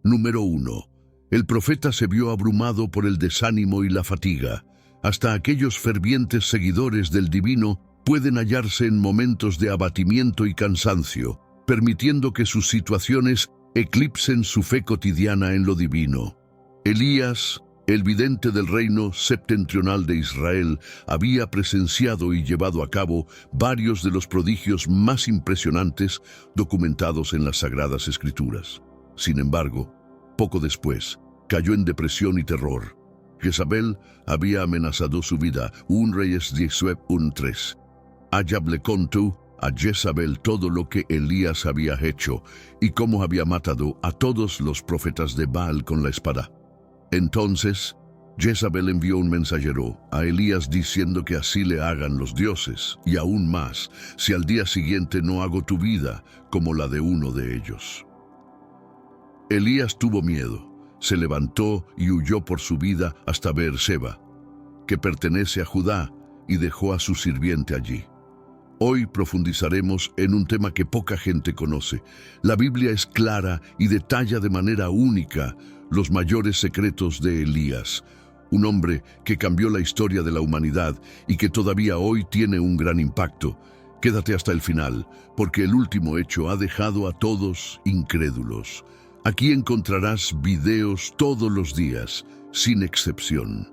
Número 1. El profeta se vio abrumado por el desánimo y la fatiga. Hasta aquellos fervientes seguidores del divino pueden hallarse en momentos de abatimiento y cansancio, permitiendo que sus situaciones eclipsen su fe cotidiana en lo divino. Elías, el vidente del reino septentrional de Israel, había presenciado y llevado a cabo varios de los prodigios más impresionantes documentados en las Sagradas Escrituras. Sin embargo, poco después, cayó en depresión y terror. Jezabel había amenazado su vida. 1 Reyes 19:3. Ahab le contó a Jezabel todo lo que Elías había hecho y cómo había matado a todos los profetas de Baal con la espada. Entonces, Jezabel envió un mensajero a Elías diciendo que así le hagan los dioses, y aún más, si al día siguiente no hago tu vida como la de uno de ellos. Elías tuvo miedo, se levantó y huyó por su vida hasta Beerseba, que pertenece a Judá, y dejó a su sirviente allí. Hoy profundizaremos en un tema que poca gente conoce. La Biblia es clara y detalla de manera única los mayores secretos de Elías, un hombre que cambió la historia de la humanidad y que todavía hoy tiene un gran impacto. Quédate hasta el final, porque el último hecho ha dejado a todos incrédulos. Aquí encontrarás videos todos los días, sin excepción.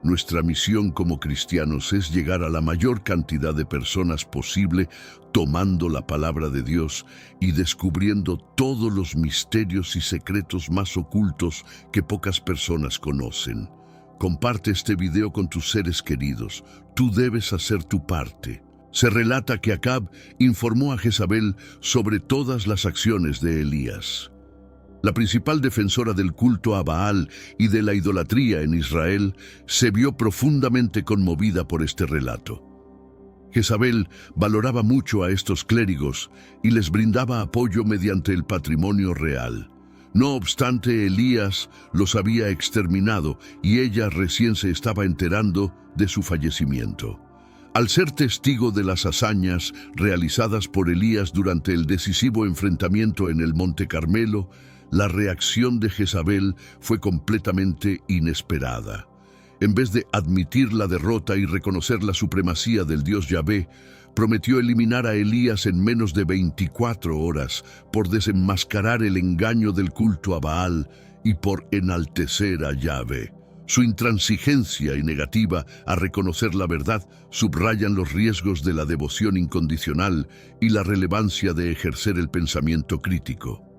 Nuestra misión como cristianos es llegar a la mayor cantidad de personas posible, tomando la palabra de Dios y descubriendo todos los misterios y secretos más ocultos que pocas personas conocen. Comparte este video con tus seres queridos. Tú debes hacer tu parte. Se relata que Acab informó a Jezabel sobre todas las acciones de Elías. La principal defensora del culto a Baal y de la idolatría en Israel se vio profundamente conmovida por este relato. Jezabel valoraba mucho a estos clérigos y les brindaba apoyo mediante el patrimonio real. No obstante, Elías los había exterminado y ella recién se estaba enterando de su fallecimiento. Al ser testigo de las hazañas realizadas por Elías durante el decisivo enfrentamiento en el Monte Carmelo, la reacción de Jezabel fue completamente inesperada. En vez de admitir la derrota y reconocer la supremacía del Dios Yahvé, prometió eliminar a Elías en menos de 24 horas por desenmascarar el engaño del culto a Baal y por enaltecer a Yahvé. Su intransigencia y negativa a reconocer la verdad subrayan los riesgos de la devoción incondicional y la relevancia de ejercer el pensamiento crítico.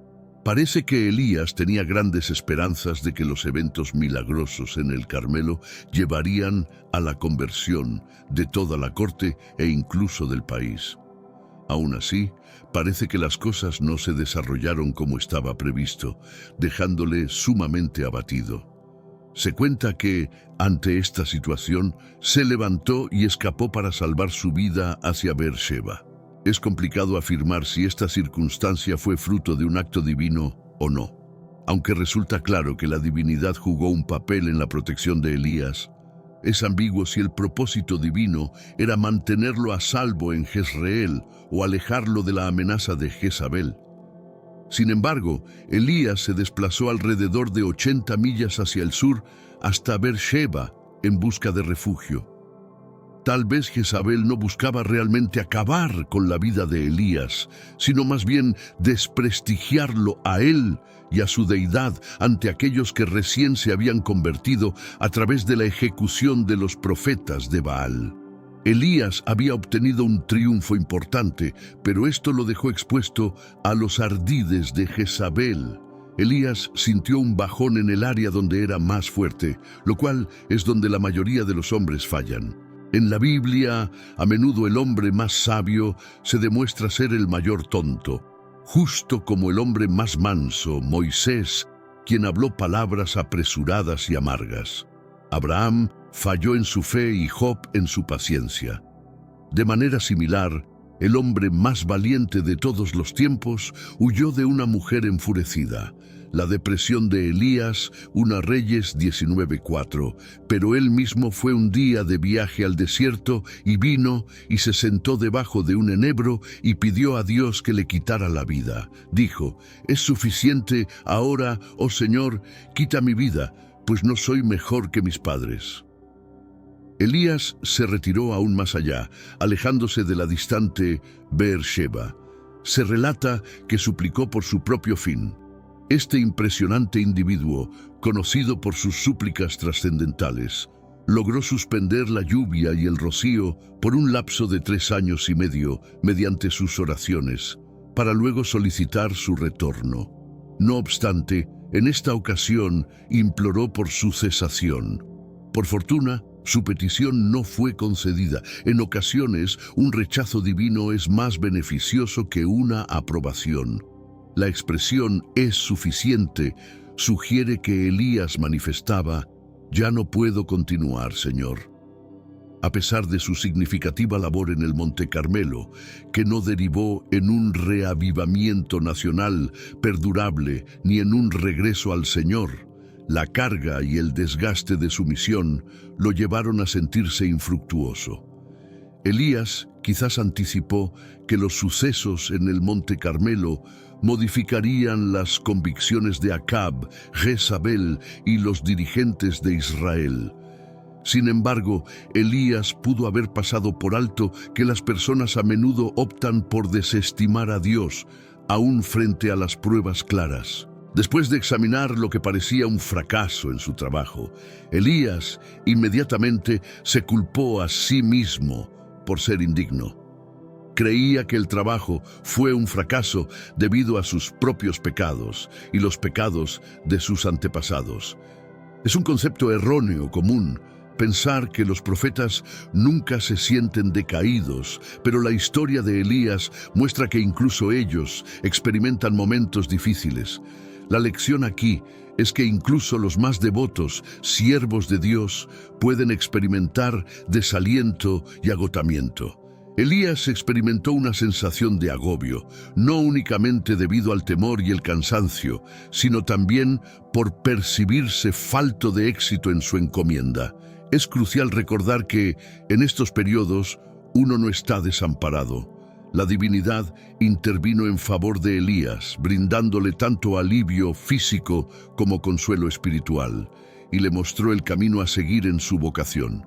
Parece que Elías tenía grandes esperanzas de que los eventos milagrosos en el Carmelo llevarían a la conversión de toda la corte e incluso del país. Aún así, parece que las cosas no se desarrollaron como estaba previsto, dejándole sumamente abatido. Se cuenta que, ante esta situación, se levantó y escapó para salvar su vida hacia Beerseba. Es complicado afirmar si esta circunstancia fue fruto de un acto divino o no. Aunque resulta claro que la divinidad jugó un papel en la protección de Elías, es ambiguo si el propósito divino era mantenerlo a salvo en Jezreel o alejarlo de la amenaza de Jezabel. Sin embargo, Elías se desplazó alrededor de 80 millas hacia el sur hasta Beerseba en busca de refugio. Tal vez Jezabel no buscaba realmente acabar con la vida de Elías, sino más bien desprestigiarlo a él y a su deidad ante aquellos que recién se habían convertido a través de la ejecución de los profetas de Baal. Elías había obtenido un triunfo importante, pero esto lo dejó expuesto a los ardides de Jezabel. Elías sintió un bajón en el área donde era más fuerte, lo cual es donde la mayoría de los hombres fallan. En la Biblia, a menudo el hombre más sabio se demuestra ser el mayor tonto, justo como el hombre más manso, Moisés, quien habló palabras apresuradas y amargas. Abraham falló en su fe y Job en su paciencia. De manera similar, el hombre más valiente de todos los tiempos huyó de una mujer enfurecida. La depresión de Elías, 1 Reyes 19:4. Pero él mismo fue un día de viaje al desierto y vino y se sentó debajo de un enebro y pidió a Dios que le quitara la vida. Dijo: «Es suficiente ahora, oh Señor, quita mi vida, pues no soy mejor que mis padres». Elías se retiró aún más allá, alejándose de la distante Beersheba. Se relata que suplicó por su propio fin. Este impresionante individuo, conocido por sus súplicas trascendentales, logró suspender la lluvia y el rocío por un lapso de 3 años y medio mediante sus oraciones, para luego solicitar su retorno. No obstante, en esta ocasión imploró por su cesación. Por fortuna, su petición no fue concedida. En ocasiones, un rechazo divino es más beneficioso que una aprobación. La expresión «es suficiente» sugiere que Elías manifestaba: «Ya no puedo continuar, Señor». A pesar de su significativa labor en el Monte Carmelo, que no derivó en un reavivamiento nacional perdurable ni en un regreso al Señor, la carga y el desgaste de su misión lo llevaron a sentirse infructuoso. Elías quizás anticipó que los sucesos en el Monte Carmelo modificarían las convicciones de Acab, Jezabel y los dirigentes de Israel. Sin embargo, Elías pudo haber pasado por alto que las personas a menudo optan por desestimar a Dios, aún frente a las pruebas claras. Después de examinar lo que parecía un fracaso en su trabajo, Elías inmediatamente se culpó a sí mismo por ser indigno. Creía que el trabajo fue un fracaso debido a sus propios pecados y los pecados de sus antepasados. Es un concepto erróneo común pensar que los profetas nunca se sienten decaídos, pero la historia de Elías muestra que incluso ellos experimentan momentos difíciles. La lección aquí es que incluso los más devotos, siervos de Dios, pueden experimentar desaliento y agotamiento. Elías experimentó una sensación de agobio, no únicamente debido al temor y el cansancio, sino también por percibirse falto de éxito en su encomienda. Es crucial recordar que, en estos periodos, uno no está desamparado. La divinidad intervino en favor de Elías, brindándole tanto alivio físico como consuelo espiritual, y le mostró el camino a seguir en su vocación.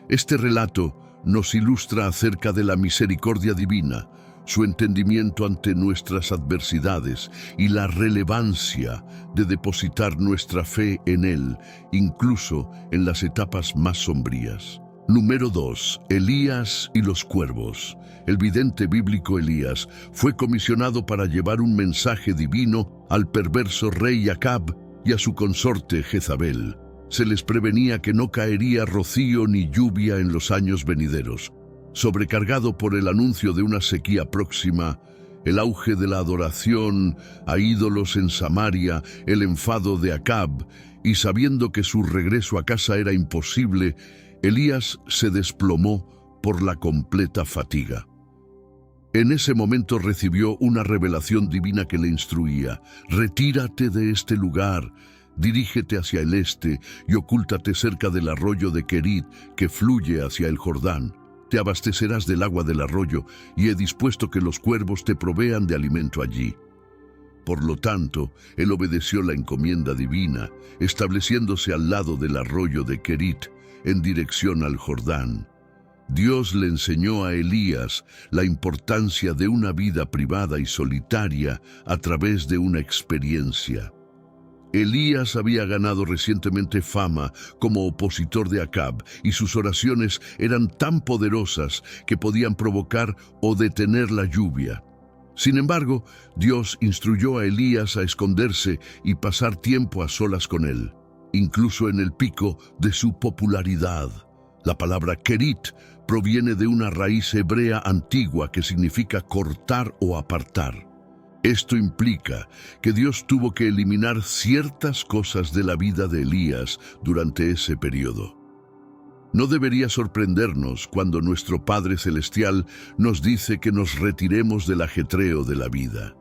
Este relato nos ilustra acerca de la misericordia divina, su entendimiento ante nuestras adversidades y la relevancia de depositar nuestra fe en Él, incluso en las etapas más sombrías. Número 2. Elías y los cuervos. El vidente bíblico Elías fue comisionado para llevar un mensaje divino al perverso rey Acab y a su consorte Jezabel. Se les prevenía que no caería rocío ni lluvia en los años venideros. Sobrecargado por el anuncio de una sequía próxima, el auge de la adoración a ídolos en Samaria, el enfado de Acab, y sabiendo que su regreso a casa era imposible, Elías se desplomó por la completa fatiga. En ese momento recibió una revelación divina que le instruía: «Retírate de este lugar, dirígete hacia el este y ocúltate cerca del arroyo de Querit que fluye hacia el Jordán. Te abastecerás del agua del arroyo y he dispuesto que los cuervos te provean de alimento allí». Por lo tanto, él obedeció la encomienda divina, estableciéndose al lado del arroyo de Querit, en dirección al Jordán. Dios le enseñó a Elías la importancia de una vida privada y solitaria a través de una experiencia. Elías había ganado recientemente fama como opositor de Acab y sus oraciones eran tan poderosas que podían provocar o detener la lluvia. Sin embargo, Dios instruyó a Elías a esconderse y pasar tiempo a solas con él, incluso en el pico de su popularidad. La palabra Querit proviene de una raíz hebrea antigua que significa cortar o apartar. Esto implica que Dios tuvo que eliminar ciertas cosas de la vida de Elías durante ese periodo. No debería sorprendernos cuando nuestro Padre Celestial nos dice que nos retiremos del ajetreo de la vida.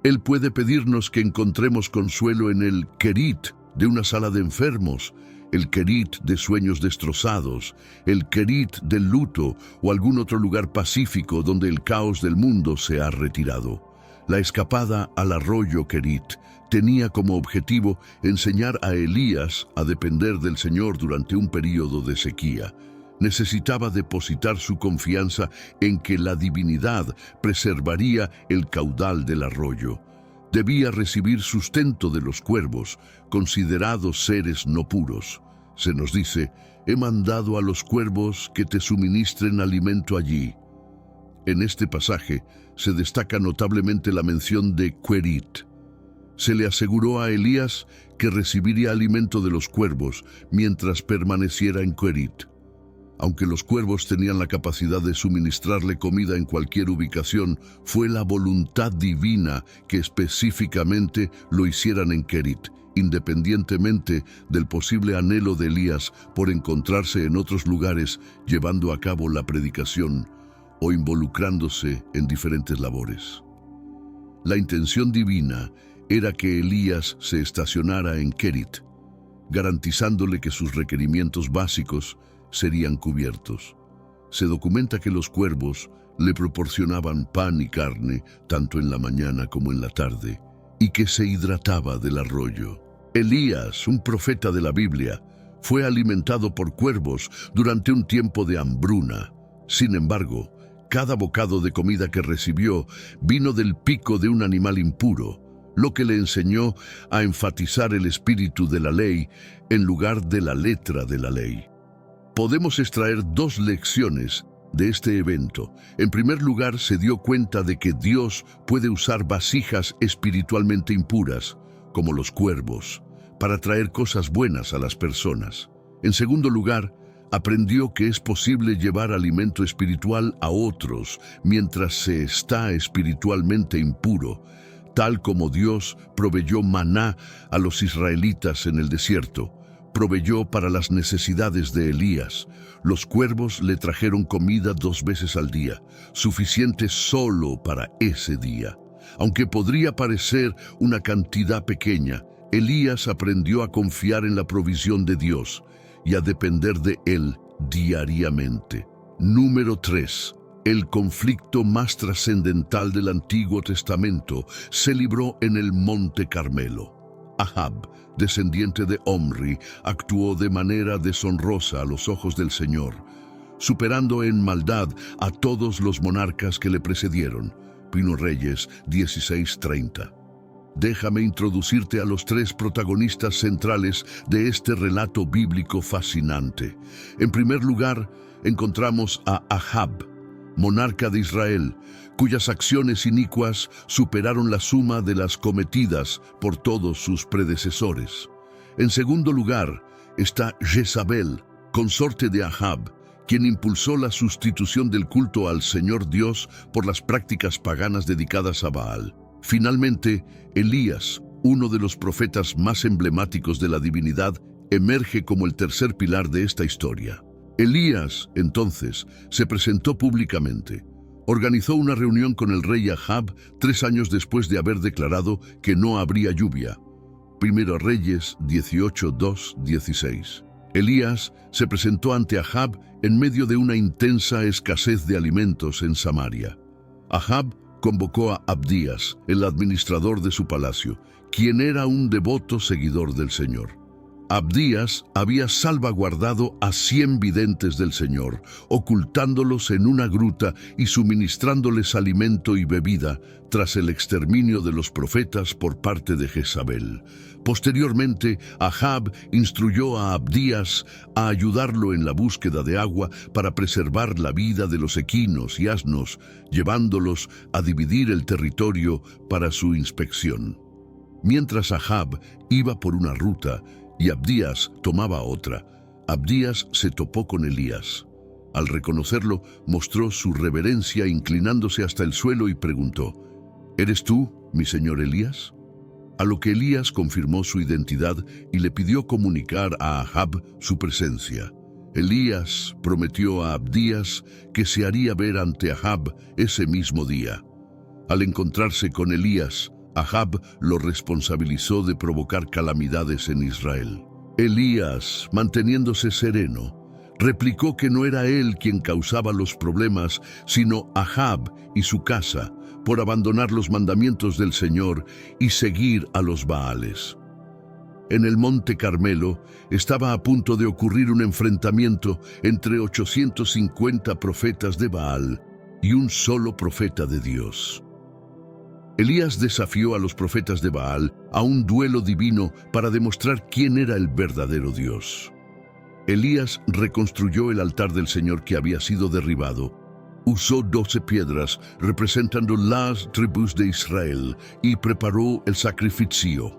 Él puede pedirnos que encontremos consuelo en el Kerit de una sala de enfermos, el Kerit de sueños destrozados, el Kerit del luto o algún otro lugar pacífico donde el caos del mundo se ha retirado. La escapada al arroyo Kerit tenía como objetivo enseñar a Elías a depender del Señor durante un período de sequía. Necesitaba depositar su confianza en que la divinidad preservaría el caudal del arroyo. Debía recibir sustento de los cuervos, considerados seres no puros. Se nos dice, he mandado a los cuervos que te suministren alimento allí. En este pasaje se destaca notablemente la mención de Querit. Se le aseguró a Elías que recibiría alimento de los cuervos mientras permaneciera en Querit. Aunque los cuervos tenían la capacidad de suministrarle comida en cualquier ubicación, fue la voluntad divina que específicamente lo hicieran en Kerit, independientemente del posible anhelo de Elías por encontrarse en otros lugares llevando a cabo la predicación o involucrándose en diferentes labores. La intención divina era que Elías se estacionara en Kerit, garantizándole que sus requerimientos básicos serían cubiertos. Se documenta que los cuervos le proporcionaban pan y carne tanto en la mañana como en la tarde, y que se hidrataba del arroyo. Elías, un profeta de la Biblia, fue alimentado por cuervos durante un tiempo de hambruna. Sin embargo, cada bocado de comida que recibió vino del pico de un animal impuro, lo que le enseñó a enfatizar el espíritu de la ley en lugar de la letra de la ley. Podemos extraer dos lecciones de este evento. En primer lugar, se dio cuenta de que Dios puede usar vasijas espiritualmente impuras, como los cuervos, para traer cosas buenas a las personas. En segundo lugar, aprendió que es posible llevar alimento espiritual a otros mientras se está espiritualmente impuro, tal como Dios proveyó maná a los israelitas en el desierto. Proveyó para las necesidades de Elías. Los cuervos le trajeron comida 2 veces al día, suficiente solo para ese día. Aunque podría parecer una cantidad pequeña, Elías aprendió a confiar en la provisión de Dios y a depender de Él diariamente. Número 3. El conflicto más trascendental del Antiguo Testamento se libró en el Monte Carmelo. Ahab, descendiente de Omri, actuó de manera deshonrosa a los ojos del Señor, superando en maldad a todos los monarcas que le precedieron. Primero Reyes 16:30. Déjame introducirte a los 3 protagonistas centrales de este relato bíblico fascinante. En primer lugar, encontramos a Ahab, monarca de Israel, cuyas acciones inicuas superaron la suma de las cometidas por todos sus predecesores. En segundo lugar, está Jezabel, consorte de Ahab, quien impulsó la sustitución del culto al Señor Dios por las prácticas paganas dedicadas a Baal. Finalmente, Elías, uno de los profetas más emblemáticos de la divinidad, emerge como el tercer pilar de esta historia. Elías, entonces, se presentó públicamente. Organizó una reunión con el rey Ahab 3 años después de haber declarado que no habría lluvia. Primero Reyes 18:2-16. Elías se presentó ante Ahab en medio de una intensa escasez de alimentos en Samaria. Ahab convocó a Abdías, el administrador de su palacio, quien era un devoto seguidor del Señor. Abdías había salvaguardado a 100 videntes del Señor, ocultándolos en una gruta y suministrándoles alimento y bebida tras el exterminio de los profetas por parte de Jezabel. Posteriormente, Ahab instruyó a Abdías a ayudarlo en la búsqueda de agua para preservar la vida de los equinos y asnos, llevándolos a dividir el territorio para su inspección. Mientras Ahab iba por una ruta, y Abdías tomaba otra, Abdías se topó con Elías. Al reconocerlo, mostró su reverencia inclinándose hasta el suelo y preguntó: ¿Eres tú, mi señor Elías? A lo que Elías confirmó su identidad y le pidió comunicar a Ahab su presencia. Elías prometió a Abdías que se haría ver ante Ahab ese mismo día. Al encontrarse con Elías, Ahab lo responsabilizó de provocar calamidades en Israel. Elías, manteniéndose sereno, replicó que no era él quien causaba los problemas, sino Ahab y su casa, por abandonar los mandamientos del Señor y seguir a los Baales. En el Monte Carmelo estaba a punto de ocurrir un enfrentamiento entre 850 profetas de Baal y un solo profeta de Dios. Elías desafió a los profetas de Baal a un duelo divino para demostrar quién era el verdadero Dios. Elías reconstruyó el altar del Señor que había sido derribado. Usó 12 piedras representando las tribus de Israel y preparó el sacrificio.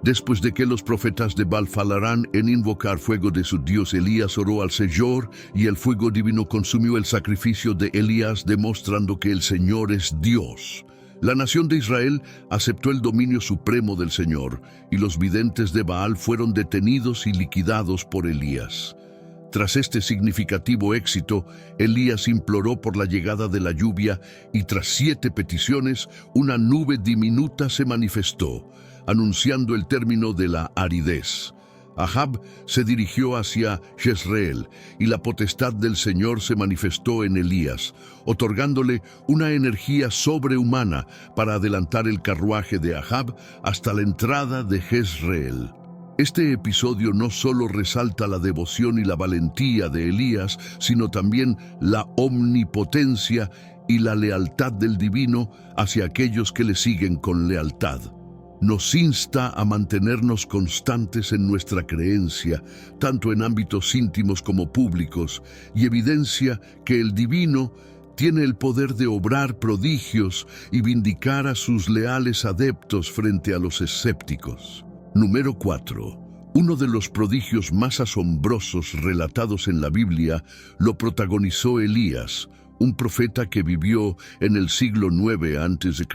Después de que los profetas de Baal falaran en invocar fuego de su Dios, Elías oró al Señor y el fuego divino consumió el sacrificio de Elías, demostrando que el Señor es Dios. La nación de Israel aceptó el dominio supremo del Señor y los videntes de Baal fueron detenidos y liquidados por Elías. Tras este significativo éxito, Elías imploró por la llegada de la lluvia y tras 7 peticiones, una nube diminuta se manifestó, anunciando el término de la aridez. Ahab se dirigió hacia Jezreel y la potestad del Señor se manifestó en Elías, otorgándole una energía sobrehumana para adelantar el carruaje de Ahab hasta la entrada de Jezreel. Este episodio no solo resalta la devoción y la valentía de Elías, sino también la omnipotencia y la lealtad del divino hacia aquellos que le siguen con lealtad. Nos insta a mantenernos constantes en nuestra creencia, tanto en ámbitos íntimos como públicos, y evidencia que el divino tiene el poder de obrar prodigios y vindicar a sus leales adeptos frente a los escépticos. Número 4. Uno de los prodigios más asombrosos relatados en la Biblia lo protagonizó Elías, un profeta que vivió en el siglo IX a.C.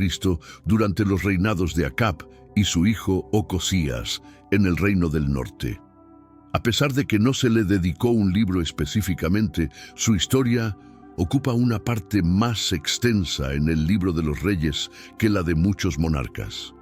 durante los reinados de Acab y su hijo Ocosías en el reino del norte. A pesar de que no se le dedicó un libro específicamente, su historia ocupa una parte más extensa en el libro de los reyes que la de muchos monarcas.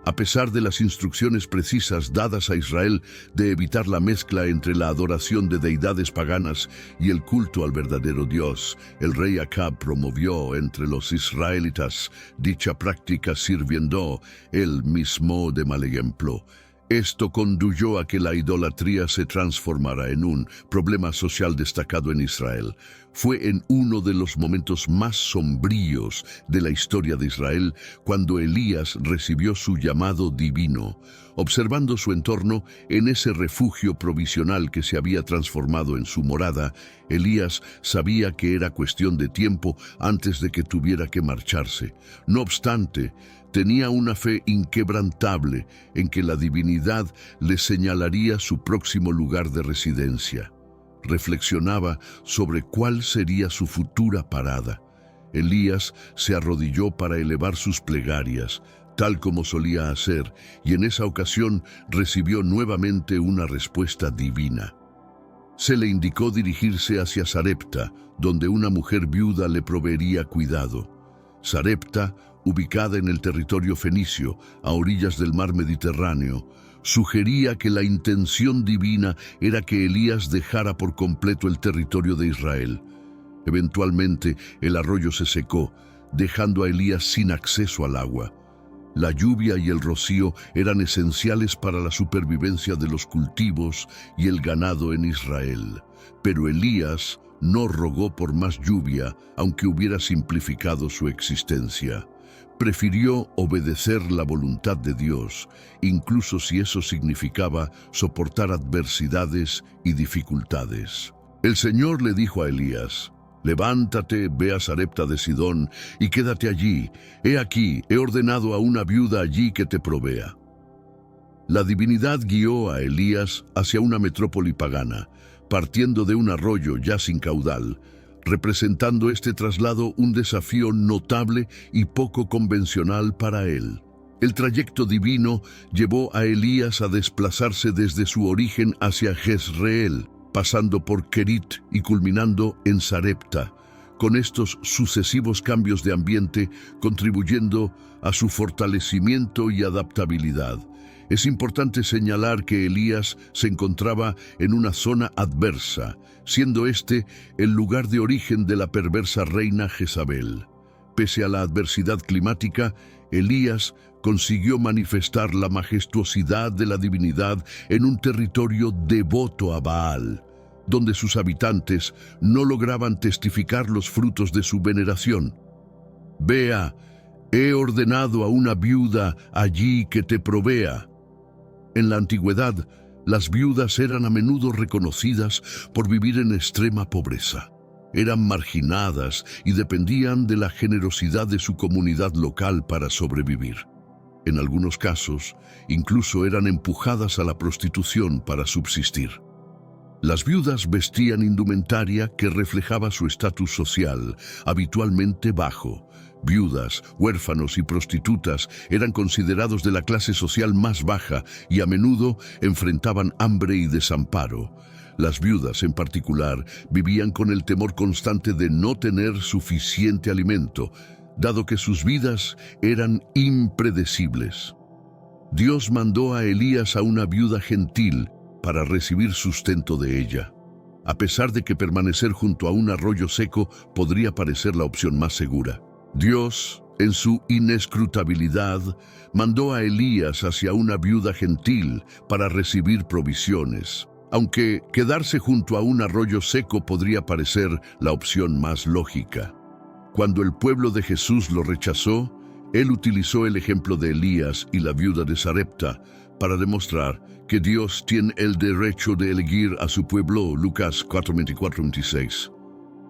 A pesar de las instrucciones precisas dadas a Israel de evitar la mezcla entre la adoración de deidades paganas y el culto al verdadero Dios, el rey Acab promovió entre los israelitas dicha práctica, sirviendo él mismo de mal ejemplo. Esto condujo a que la idolatría se transformara en un problema social destacado en Israel. Fue en uno de los momentos más sombríos de la historia de Israel cuando Elías recibió su llamado divino. Observando su entorno en ese refugio provisional que se había transformado en su morada, Elías sabía que era cuestión de tiempo antes de que tuviera que marcharse. No obstante, tenía una fe inquebrantable en que la divinidad le señalaría su próximo lugar de residencia. Reflexionaba sobre cuál sería su futura parada. Elías se arrodilló para elevar sus plegarias, tal como solía hacer, y en esa ocasión recibió nuevamente una respuesta divina. Se le indicó dirigirse hacia Sarepta, donde una mujer viuda le proveería cuidado. Sarepta, ubicada en el territorio fenicio, a orillas del mar Mediterráneo, sugería que la intención divina era que Elías dejara por completo el territorio de Israel. Eventualmente, el arroyo se secó, dejando a Elías sin acceso al agua. La lluvia y el rocío eran esenciales para la supervivencia de los cultivos y el ganado en Israel. Pero Elías no rogó por más lluvia, aunque hubiera simplificado su existencia. Prefirió obedecer la voluntad de Dios, incluso si eso significaba soportar adversidades y dificultades. El Señor le dijo a Elías: «Levántate, ve a Sarepta de Sidón y quédate allí. He aquí, he ordenado a una viuda allí que te provea». La divinidad guió a Elías hacia una metrópoli pagana, partiendo de un arroyo ya sin caudal, representando este traslado un desafío notable y poco convencional para él. El trayecto divino llevó a Elías a desplazarse desde su origen hacia Jezreel, pasando por Kerit y culminando en Sarepta, con estos sucesivos cambios de ambiente contribuyendo a su fortalecimiento y adaptabilidad. Es importante señalar que Elías se encontraba en una zona adversa, siendo este el lugar de origen de la perversa reina Jezabel. Pese a la adversidad climática, Elías consiguió manifestar la majestuosidad de la divinidad en un territorio devoto a Baal, donde sus habitantes no lograban testificar los frutos de su veneración. Vea, he ordenado a una viuda allí que te provea. En la antigüedad, las viudas eran a menudo reconocidas por vivir en extrema pobreza. Eran marginadas y dependían de la generosidad de su comunidad local para sobrevivir. En algunos casos, incluso eran empujadas a la prostitución para subsistir. Las viudas vestían indumentaria que reflejaba su estatus social, habitualmente bajo. Viudas, huérfanos y prostitutas eran considerados de la clase social más baja y a menudo enfrentaban hambre y desamparo. Las viudas, en particular, vivían con el temor constante de no tener suficiente alimento, dado que sus vidas eran impredecibles. Dios mandó a Elías a una viuda gentil para recibir sustento de ella. A pesar de que permanecer junto a un arroyo seco podría parecer la opción más segura, Dios, en su inescrutabilidad, mandó a Elías hacia una viuda gentil para recibir provisiones. Aunque quedarse junto a un arroyo seco podría parecer la opción más lógica. Cuando el pueblo de Jesús lo rechazó, él utilizó el ejemplo de Elías y la viuda de Sarepta para demostrar que Dios tiene el derecho de elegir a su pueblo. Lucas 4:24-26.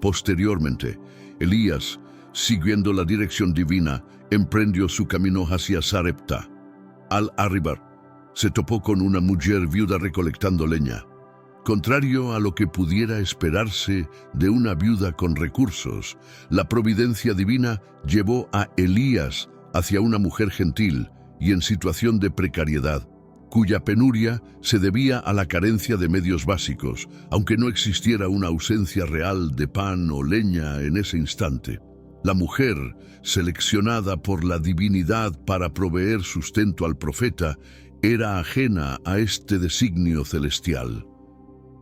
Posteriormente, Elías, siguiendo la dirección divina, emprendió su camino hacia Sarepta. Al arribar, se topó con una mujer viuda recolectando leña. Contrario a lo que pudiera esperarse de una viuda con recursos, la providencia divina llevó a Elías hacia una mujer gentil y en situación de precariedad, cuya penuria se debía a la carencia de medios básicos, aunque no existiera una ausencia real de pan o leña en ese instante. La mujer, seleccionada por la divinidad para proveer sustento al profeta, era ajena a este designio celestial.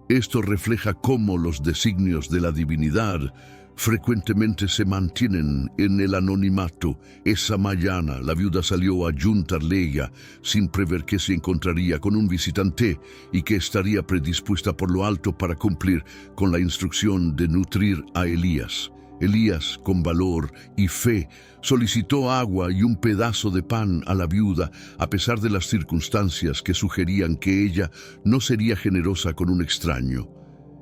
Esto refleja cómo los designios de la divinidad frecuentemente se mantienen en el anonimato. Esa mañana la viuda salió a juntar leña sin prever que se encontraría con un visitante y que estaría predispuesta por lo alto para cumplir con la instrucción de nutrir a Elías. Elías, con valor y fe, solicitó agua y un pedazo de pan a la viuda, a pesar de las circunstancias que sugerían que ella no sería generosa con un extraño.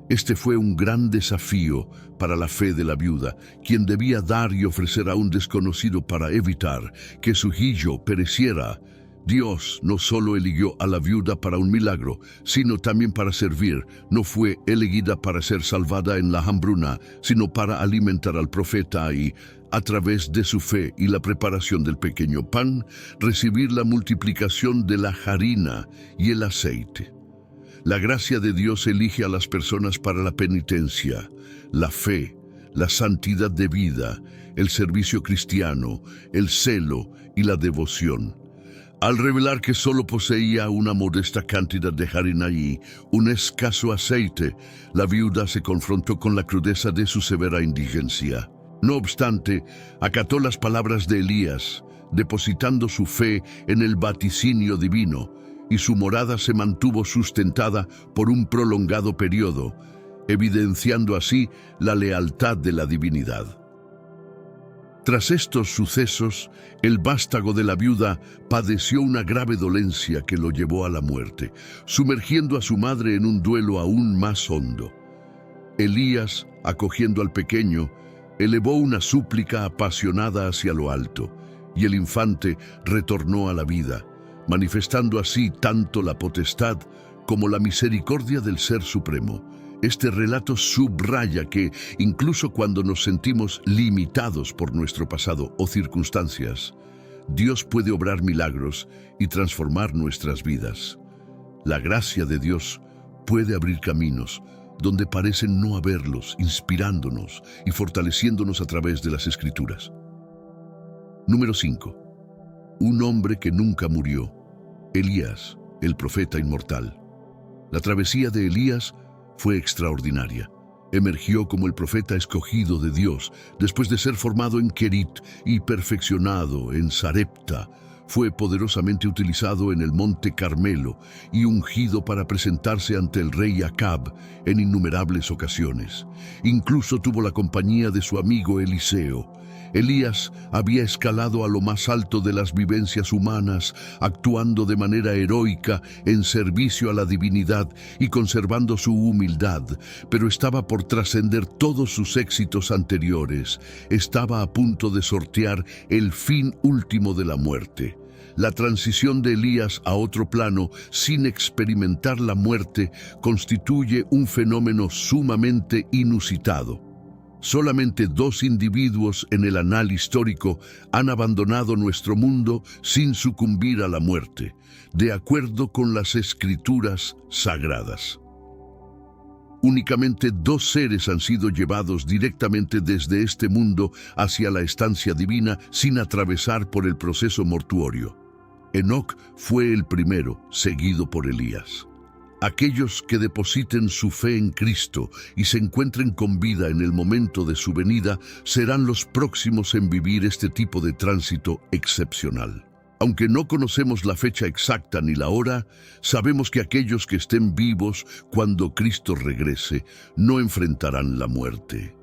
Este fue un gran desafío para la fe de la viuda, quien debía dar y ofrecer a un desconocido para evitar que su hijo pereciera. Dios no solo eligió a la viuda para un milagro, sino también para servir. No fue elegida para ser salvada en la hambruna, sino para alimentar al profeta y, a través de su fe y la preparación del pequeño pan, recibir la multiplicación de la harina y el aceite. La gracia de Dios elige a las personas para la penitencia, la fe, la santidad de vida, el servicio cristiano, el celo y la devoción. Al revelar que solo poseía una modesta cantidad de harina y un escaso aceite, la viuda se confrontó con la crudeza de su severa indigencia. No obstante, acató las palabras de Elías, depositando su fe en el vaticinio divino, y su morada se mantuvo sustentada por un prolongado periodo, evidenciando así la lealtad de la divinidad. Tras estos sucesos, el vástago de la viuda padeció una grave dolencia que lo llevó a la muerte, sumergiendo a su madre en un duelo aún más hondo. Elías, acogiendo al pequeño, elevó una súplica apasionada hacia lo alto, y el infante retornó a la vida, manifestando así tanto la potestad como la misericordia del Ser Supremo. Este relato subraya que, incluso cuando nos sentimos limitados por nuestro pasado o circunstancias, Dios puede obrar milagros y transformar nuestras vidas. La gracia de Dios puede abrir caminos, donde parecen no haberlos, inspirándonos y fortaleciéndonos a través de las Escrituras. Número 5. Un hombre que nunca murió, Elías, el profeta inmortal. La travesía de Elías fue extraordinaria. Emergió como el profeta escogido de Dios después de ser formado en Kerit y perfeccionado en Sarepta. Fue poderosamente utilizado en el Monte Carmelo y ungido para presentarse ante el rey Acab en innumerables ocasiones. Incluso tuvo la compañía de su amigo Eliseo. Elías había escalado a lo más alto de las vivencias humanas, actuando de manera heroica en servicio a la divinidad y conservando su humildad, pero estaba por trascender todos sus éxitos anteriores. Estaba a punto de sortear el fin último de la muerte. La transición de Elías a otro plano, sin experimentar la muerte, constituye un fenómeno sumamente inusitado. Solamente 2 individuos en el anal histórico han abandonado nuestro mundo sin sucumbir a la muerte, de acuerdo con las Escrituras sagradas. Únicamente 2 seres han sido llevados directamente desde este mundo hacia la estancia divina sin atravesar por el proceso mortuorio. Enoc fue el primero, seguido por Elías. Aquellos que depositen su fe en Cristo y se encuentren con vida en el momento de su venida serán los próximos en vivir este tipo de tránsito excepcional. Aunque no conocemos la fecha exacta ni la hora, sabemos que aquellos que estén vivos cuando Cristo regrese no enfrentarán la muerte.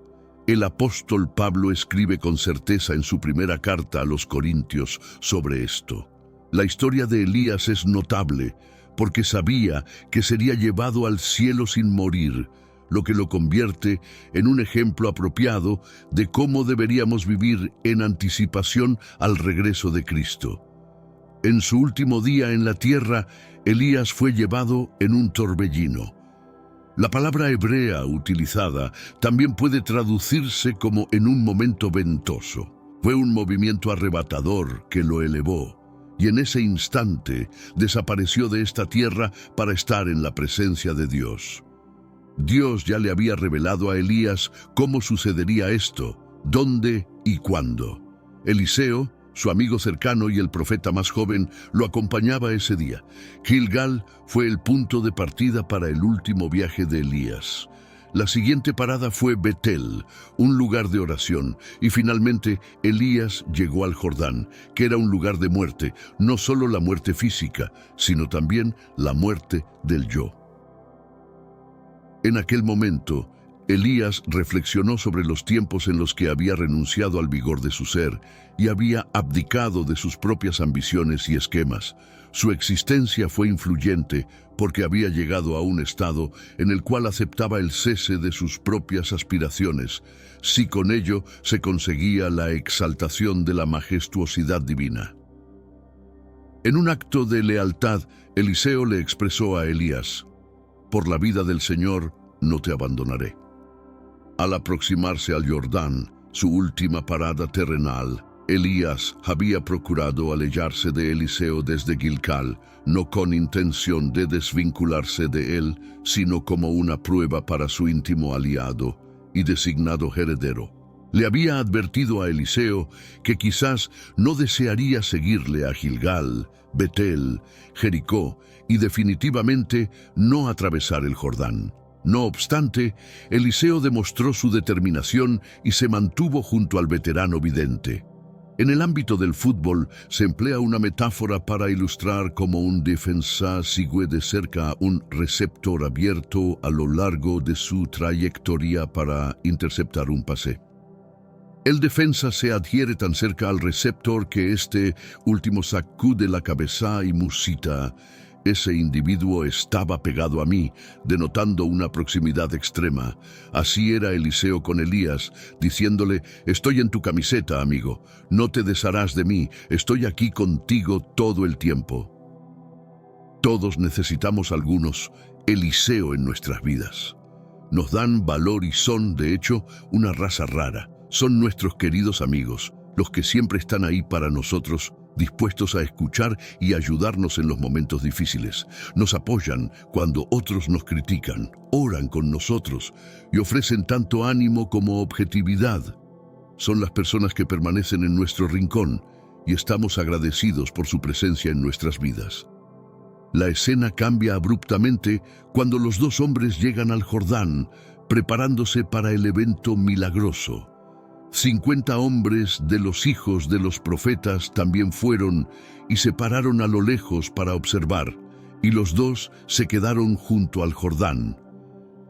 El apóstol Pablo escribe con certeza en su primera carta a los Corintios sobre esto. La historia de Elías es notable porque sabía que sería llevado al cielo sin morir, lo que lo convierte en un ejemplo apropiado de cómo deberíamos vivir en anticipación al regreso de Cristo. En su último día en la tierra, Elías fue llevado en un torbellino. La palabra hebrea utilizada también puede traducirse como en un momento ventoso. Fue un movimiento arrebatador que lo elevó, y en ese instante desapareció de esta tierra para estar en la presencia de Dios. Dios ya le había revelado a Elías cómo sucedería esto, dónde y cuándo. Eliseo, su amigo cercano y el profeta más joven, lo acompañaba ese día. Gilgal fue el punto de partida para el último viaje de Elías. La siguiente parada fue Betel, un lugar de oración, y finalmente Elías llegó al Jordán, que era un lugar de muerte, no solo la muerte física, sino también la muerte del yo. En aquel momento, Elías reflexionó sobre los tiempos en los que había renunciado al vigor de su ser y había abdicado de sus propias ambiciones y esquemas. Su existencia fue influyente porque había llegado a un estado en el cual aceptaba el cese de sus propias aspiraciones, si con ello se conseguía la exaltación de la majestuosidad divina. En un acto de lealtad, Eliseo le expresó a Elías: «Por la vida del Señor no te abandonaré». Al aproximarse al Jordán, su última parada terrenal, Elías había procurado alejarse de Eliseo desde Gilgal, no con intención de desvincularse de él, sino como una prueba para su íntimo aliado y designado heredero. Le había advertido a Eliseo que quizás no desearía seguirle a Gilgal, Betel, Jericó y definitivamente no atravesar el Jordán. No obstante, Eliseo demostró su determinación y se mantuvo junto al veterano vidente. En el ámbito del fútbol se emplea una metáfora para ilustrar cómo un defensa sigue de cerca a un receptor abierto a lo largo de su trayectoria para interceptar un pase. El defensa se adhiere tan cerca al receptor que este último sacude la cabeza y musita: «Ese individuo estaba pegado a mí», denotando una proximidad extrema. Así era Eliseo con Elías, diciéndole: «Estoy en tu camiseta, amigo, no te desharás de mí, estoy aquí contigo todo el tiempo». Todos necesitamos algunos Eliseo en nuestras vidas. Nos dan valor y son, de hecho, una raza rara. Son nuestros queridos amigos, los que siempre están ahí para nosotros dispuestos a escuchar y ayudarnos en los momentos difíciles. Nos apoyan cuando otros nos critican, oran con nosotros y ofrecen tanto ánimo como objetividad. Son las personas que permanecen en nuestro rincón y estamos agradecidos por su presencia en nuestras vidas. La escena cambia abruptamente cuando los dos hombres llegan al Jordán, preparándose para el evento milagroso. 50 hombres de los hijos de los profetas también fueron y se pararon a lo lejos para observar, y los dos se quedaron junto al Jordán.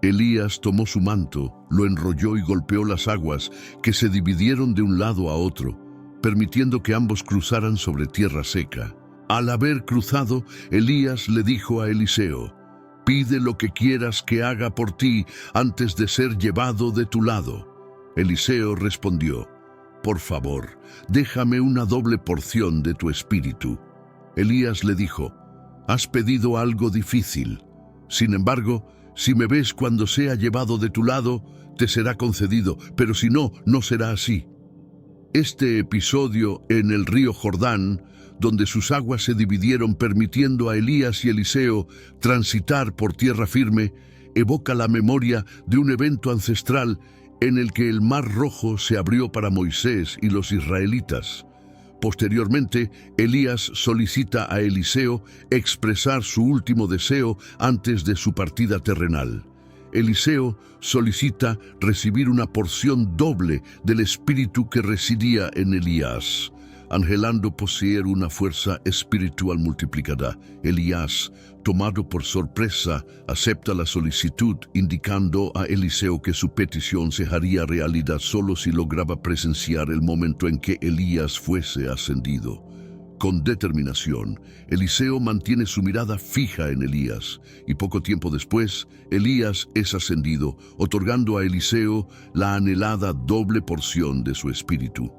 Elías tomó su manto, lo enrolló y golpeó las aguas, que se dividieron de un lado a otro, permitiendo que ambos cruzaran sobre tierra seca. Al haber cruzado, Elías le dijo a Eliseo: «Pide lo que quieras que haga por ti antes de ser llevado de tu lado». Eliseo respondió: «Por favor, déjame una doble porción de tu espíritu». Elías le dijo: «Has pedido algo difícil. Sin embargo, si me ves cuando sea llevado de tu lado, te será concedido, pero si no, no será así». Este episodio en el río Jordán, donde sus aguas se dividieron permitiendo a Elías y Eliseo transitar por tierra firme, evoca la memoria de un evento ancestral en el que el Mar Rojo se abrió para Moisés y los israelitas. Posteriormente, Elías solicita a Eliseo expresar su último deseo antes de su partida terrenal. Eliseo solicita recibir una porción doble del espíritu que residía en Elías, anhelando poseer una fuerza espiritual multiplicada. Elías, tomado por sorpresa, acepta la solicitud, indicando a Eliseo que su petición se haría realidad solo si lograba presenciar el momento en que Elías fuese ascendido. Con determinación, Eliseo mantiene su mirada fija en Elías, y poco tiempo después, Elías es ascendido, otorgando a Eliseo la anhelada doble porción de su espíritu.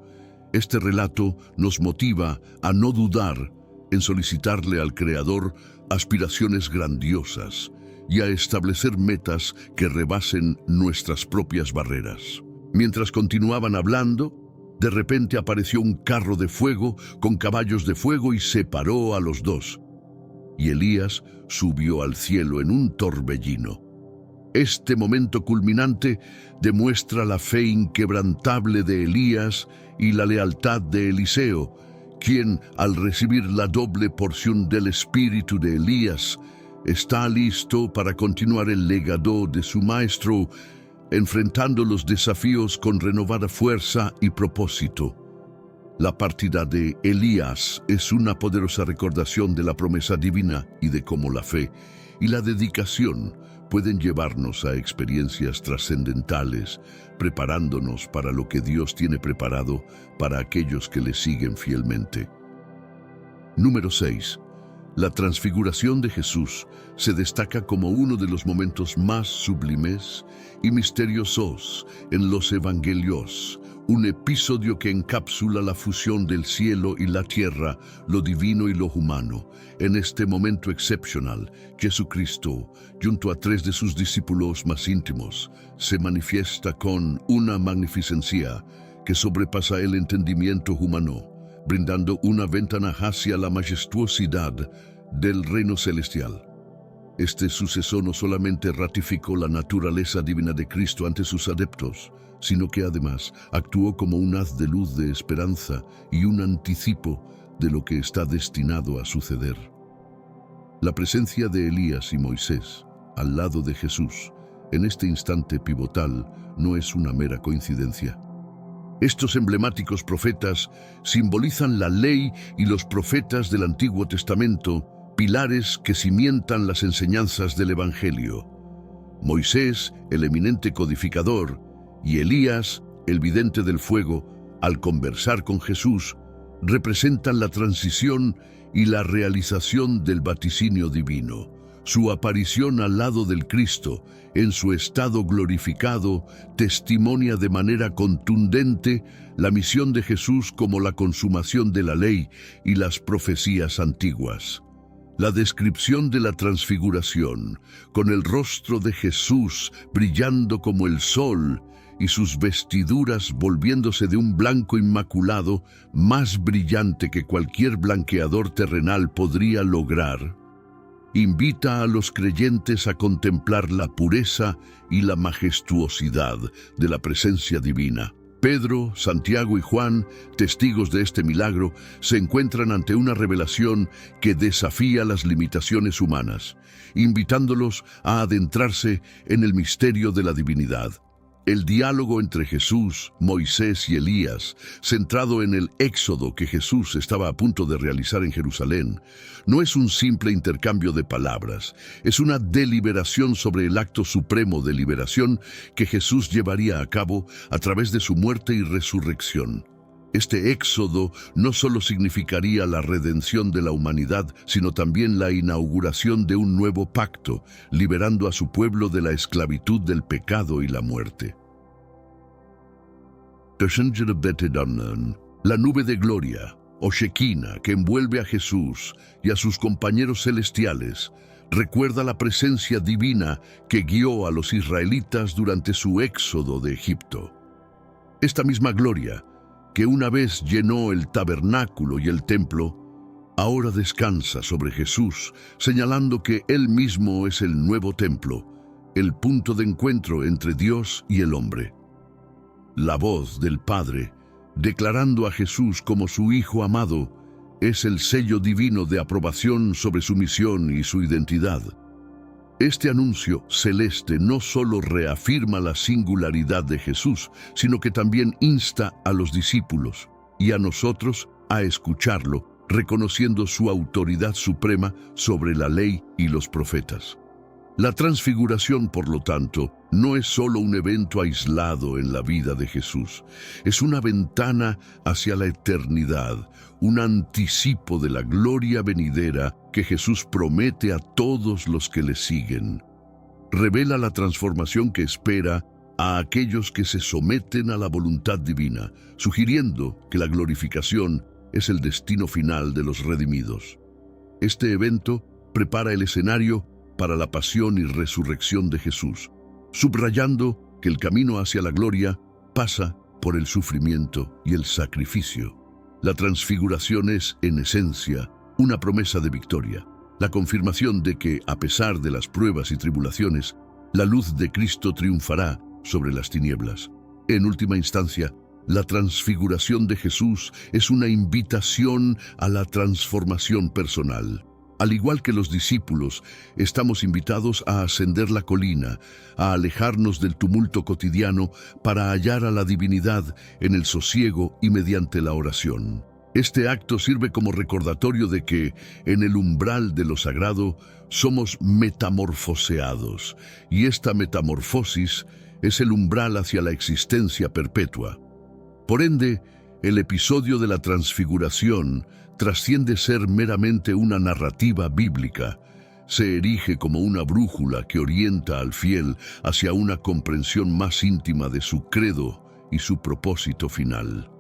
Este relato nos motiva a no dudar en solicitarle al Creador aspiraciones grandiosas y a establecer metas que rebasen nuestras propias barreras. Mientras continuaban hablando, de repente apareció un carro de fuego con caballos de fuego y separó a los dos. Y Elías subió al cielo en un torbellino. Este momento culminante demuestra la fe inquebrantable de Elías y la lealtad de Eliseo, quien, al recibir la doble porción del espíritu de Elías, está listo para continuar el legado de su maestro, enfrentando los desafíos con renovada fuerza y propósito. La partida de Elías es una poderosa recordación de la promesa divina y de cómo la fe y la dedicación pueden llevarnos a experiencias trascendentales, preparándonos para lo que Dios tiene preparado para aquellos que le siguen fielmente. Número 6. La transfiguración de Jesús se destaca como uno de los momentos más sublimes y misteriosos en los evangelios, un episodio que encapsula la fusión del cielo y la tierra, lo divino y lo humano. En este momento excepcional, Jesucristo, junto a 3 de sus discípulos más íntimos, se manifiesta con una magnificencia que sobrepasa el entendimiento humano, brindando una ventana hacia la majestuosidad del reino celestial. Este suceso no solamente ratificó la naturaleza divina de Cristo ante sus adeptos, sino que además actuó como un haz de luz de esperanza y un anticipo de lo que está destinado a suceder. La presencia de Elías y Moisés al lado de Jesús en este instante pivotal no es una mera coincidencia. Estos emblemáticos profetas simbolizan la ley y los profetas del Antiguo Testamento, pilares que cimientan las enseñanzas del Evangelio. Moisés, el eminente codificador, y Elías, el vidente del fuego, al conversar con Jesús, representan la transición y la realización del vaticinio divino. Su aparición al lado del Cristo, en su estado glorificado, testimonia de manera contundente la misión de Jesús como la consumación de la ley y las profecías antiguas. La descripción de la transfiguración, con el rostro de Jesús brillando como el sol y sus vestiduras volviéndose de un blanco inmaculado más brillante que cualquier blanqueador terrenal podría lograr, invita a los creyentes a contemplar la pureza y la majestuosidad de la presencia divina. Pedro, Santiago y Juan, testigos de este milagro, se encuentran ante una revelación que desafía las limitaciones humanas, invitándolos a adentrarse en el misterio de la divinidad. El diálogo entre Jesús, Moisés y Elías, centrado en el éxodo que Jesús estaba a punto de realizar en Jerusalén, no es un simple intercambio de palabras, es una deliberación sobre el acto supremo de liberación que Jesús llevaría a cabo a través de su muerte y resurrección. Este éxodo no solo significaría la redención de la humanidad, sino también la inauguración de un nuevo pacto, liberando a su pueblo de la esclavitud del pecado y la muerte. La nube de gloria, o Shekinah, que envuelve a Jesús y a sus compañeros celestiales, recuerda la presencia divina que guió a los israelitas durante su éxodo de Egipto. Esta misma gloria, que una vez llenó el tabernáculo y el templo, ahora descansa sobre Jesús, señalando que Él mismo es el nuevo templo, el punto de encuentro entre Dios y el hombre. La voz del Padre, declarando a Jesús como su Hijo amado, es el sello divino de aprobación sobre su misión y su identidad. Este anuncio celeste no solo reafirma la singularidad de Jesús, sino que también insta a los discípulos y a nosotros a escucharlo, reconociendo su autoridad suprema sobre la ley y los profetas. La transfiguración, por lo tanto, no es solo un evento aislado en la vida de Jesús, es una ventana hacia la eternidad, un anticipo de la gloria venidera que Jesús promete a todos los que le siguen. Revela la transformación que espera a aquellos que se someten a la voluntad divina, sugiriendo que la glorificación es el destino final de los redimidos. Este evento prepara el escenario para la pasión y resurrección de Jesús, subrayando que el camino hacia la gloria pasa por el sufrimiento y el sacrificio. La transfiguración es, en esencia, una promesa de victoria, la confirmación de que, a pesar de las pruebas y tribulaciones, la luz de Cristo triunfará sobre las tinieblas. En última instancia, la transfiguración de Jesús es una invitación a la transformación personal. Al igual que los discípulos, estamos invitados a ascender la colina, a alejarnos del tumulto cotidiano para hallar a la divinidad en el sosiego y mediante la oración. Este acto sirve como recordatorio de que, en el umbral de lo sagrado, somos metamorfoseados, y esta metamorfosis es el umbral hacia la existencia perpetua. Por ende, el episodio de la transfiguración trasciende ser meramente una narrativa bíblica. Se erige como una brújula que orienta al fiel hacia una comprensión más íntima de su credo y su propósito final.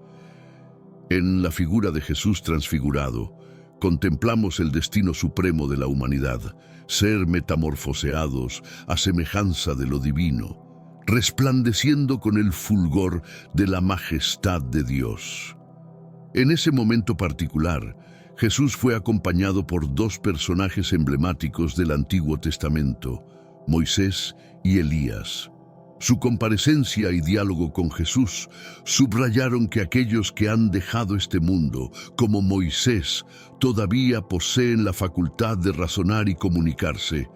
En la figura de Jesús transfigurado, contemplamos el destino supremo de la humanidad, ser metamorfoseados a semejanza de lo divino, resplandeciendo con el fulgor de la majestad de Dios. En ese momento particular, Jesús fue acompañado por dos personajes emblemáticos del Antiguo Testamento, Moisés y Elías. Su comparecencia y diálogo con Jesús subrayaron que aquellos que han dejado este mundo, como Moisés, todavía poseen la facultad de razonar y comunicarse.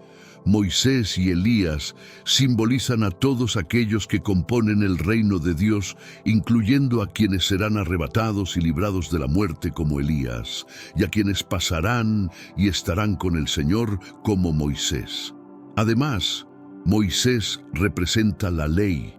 Moisés y Elías simbolizan a todos aquellos que componen el reino de Dios, incluyendo a quienes serán arrebatados y librados de la muerte como Elías, y a quienes pasarán y estarán con el Señor como Moisés. Además, Moisés representa la ley,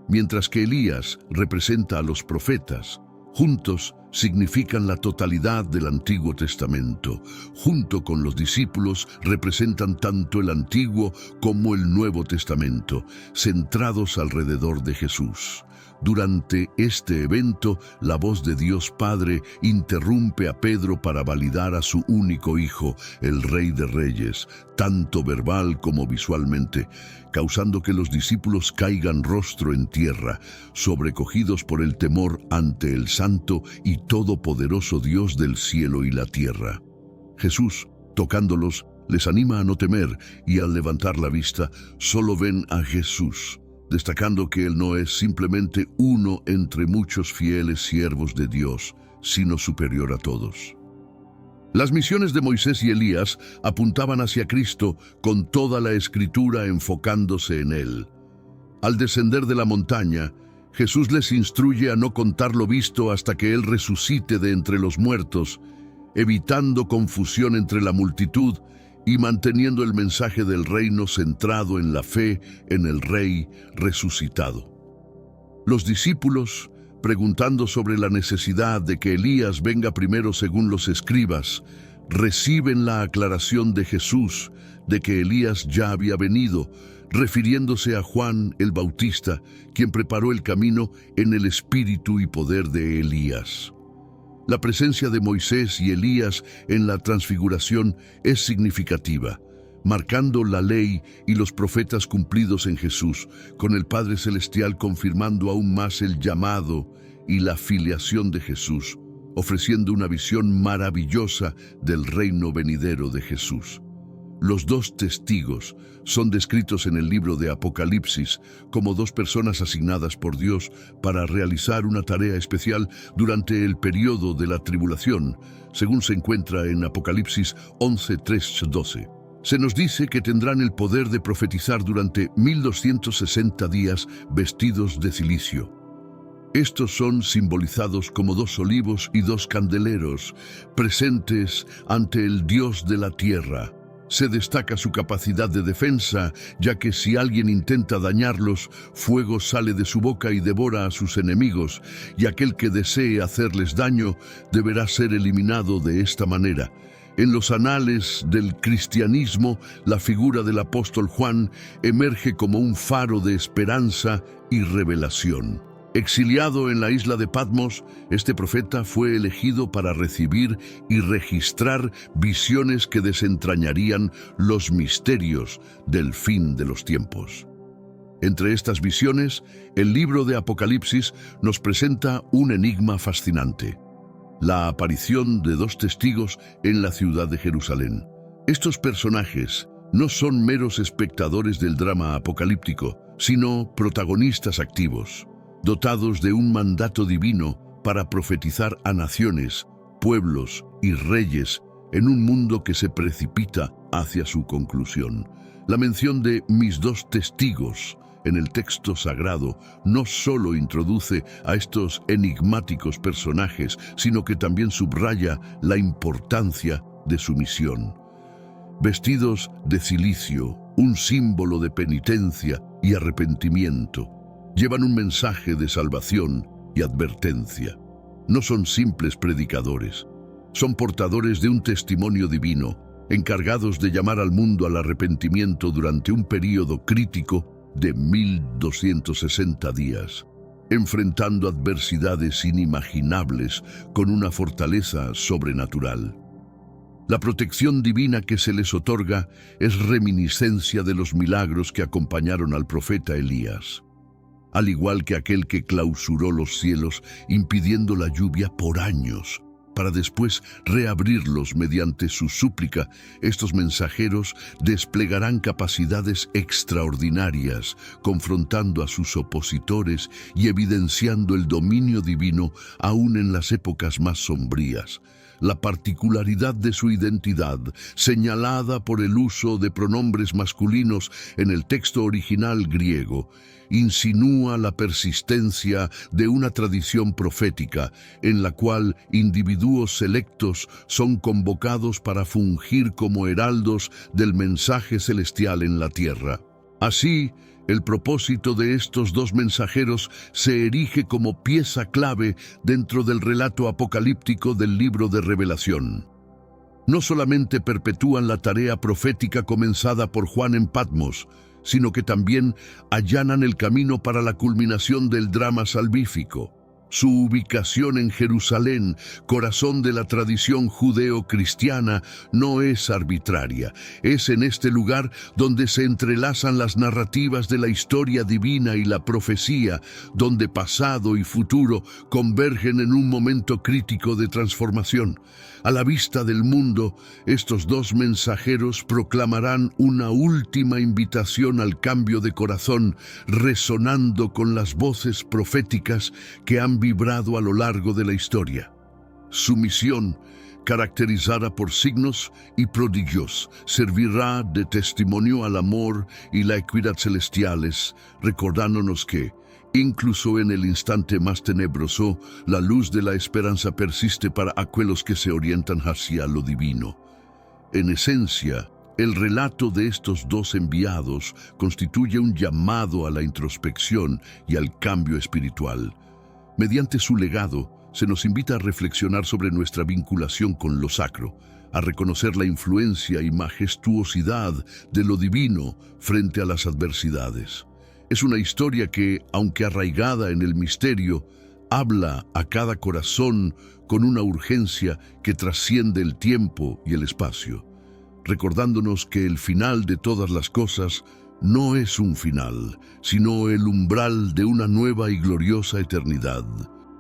mientras que Elías representa a los profetas. Juntos significan la totalidad del Antiguo Testamento. Junto con los discípulos representan tanto el Antiguo como el Nuevo Testamento, centrados alrededor de Jesús. Durante este evento, la voz de Dios Padre interrumpe a Pedro para validar a su único Hijo, el Rey de Reyes, tanto verbal como visualmente, causando que los discípulos caigan rostro en tierra, sobrecogidos por el temor ante el santo y todopoderoso Dios del cielo y la tierra. Jesús, tocándolos, les anima a no temer y al levantar la vista, solo ven a Jesús, destacando que Él no es simplemente uno entre muchos fieles siervos de Dios, sino superior a todos. Las misiones de Moisés y Elías apuntaban hacia Cristo con toda la Escritura enfocándose en Él. Al descender de la montaña, Jesús les instruye a no contar lo visto hasta que Él resucite de entre los muertos, evitando confusión entre la multitud y manteniendo el mensaje del reino centrado en la fe en el Rey resucitado. Los discípulos, preguntando sobre la necesidad de que Elías venga primero según los escribas, reciben la aclaración de Jesús de que Elías ya había venido, refiriéndose a Juan el Bautista, quien preparó el camino en el espíritu y poder de Elías. La presencia de Moisés y Elías en la transfiguración es significativa, marcando la ley y los profetas cumplidos en Jesús, con el Padre Celestial confirmando aún más el llamado y la filiación de Jesús, ofreciendo una visión maravillosa del reino venidero de Jesús. Los dos testigos son descritos en el libro de Apocalipsis como dos personas asignadas por Dios para realizar una tarea especial durante el periodo de la tribulación, según se encuentra en Apocalipsis 11:3-12. Se nos dice que tendrán el poder de profetizar durante 1260 días vestidos de cilicio. Estos son simbolizados como dos olivos y dos candeleros, presentes ante el Dios de la tierra. Se destaca su capacidad de defensa, ya que si alguien intenta dañarlos, fuego sale de su boca y devora a sus enemigos, y aquel que desee hacerles daño deberá ser eliminado de esta manera. En los anales del cristianismo, la figura del apóstol Juan emerge como un faro de esperanza y revelación. Exiliado en la isla de Patmos, este profeta fue elegido para recibir y registrar visiones que desentrañarían los misterios del fin de los tiempos. Entre estas visiones, el libro de Apocalipsis nos presenta un enigma fascinante: la aparición de dos testigos en la ciudad de Jerusalén. Estos personajes no son meros espectadores del drama apocalíptico, sino protagonistas activos, dotados de un mandato divino para profetizar a naciones, pueblos y reyes en un mundo que se precipita hacia su conclusión. La mención de mis dos testigos en el texto sagrado no solo introduce a estos enigmáticos personajes, sino que también subraya la importancia de su misión. Vestidos de cilicio, un símbolo de penitencia y arrepentimiento, llevan un mensaje de salvación y advertencia. No son simples predicadores, son portadores de un testimonio divino, encargados de llamar al mundo al arrepentimiento durante un período crítico de 1260 días, enfrentando adversidades inimaginables con una fortaleza sobrenatural. La protección divina que se les otorga es reminiscencia de los milagros que acompañaron al profeta Elías. Al igual que aquel que clausuró los cielos impidiendo la lluvia por años, para después reabrirlos mediante su súplica, estos mensajeros desplegarán capacidades extraordinarias, confrontando a sus opositores y evidenciando el dominio divino aún en las épocas más sombrías. La particularidad de su identidad, señalada por el uso de pronombres masculinos en el texto original griego, insinúa la persistencia de una tradición profética en la cual individuos selectos son convocados para fungir como heraldos del mensaje celestial en la tierra. Así, El propósito de estos dos mensajeros se erige como pieza clave dentro del relato apocalíptico del libro de Revelación. No solamente perpetúan la tarea profética comenzada por Juan en Patmos, sino que también allanan el camino para la culminación del drama salvífico. Su ubicación en Jerusalén, corazón de la tradición judeo-cristiana, no es arbitraria. Es en este lugar donde se entrelazan las narrativas de la historia divina y la profecía, donde pasado y futuro convergen en un momento crítico de transformación. A la vista del mundo, estos dos mensajeros proclamarán una última invitación al cambio de corazón, resonando con las voces proféticas que han vibrado a lo largo de la historia. Su misión, caracterizada por signos y prodigios, servirá de testimonio al amor y la equidad celestiales, recordándonos que, incluso en el instante más tenebroso, la luz de la esperanza persiste para aquellos que se orientan hacia lo divino. En esencia, el relato de estos dos enviados constituye un llamado a la introspección y al cambio espiritual. Mediante su legado, se nos invita a reflexionar sobre nuestra vinculación con lo sacro, a reconocer la influencia y majestuosidad de lo divino frente a las adversidades. Es una historia que, aunque arraigada en el misterio, habla a cada corazón con una urgencia que trasciende el tiempo y el espacio, recordándonos que el final de todas las cosas no es un final, sino el umbral de una nueva y gloriosa eternidad.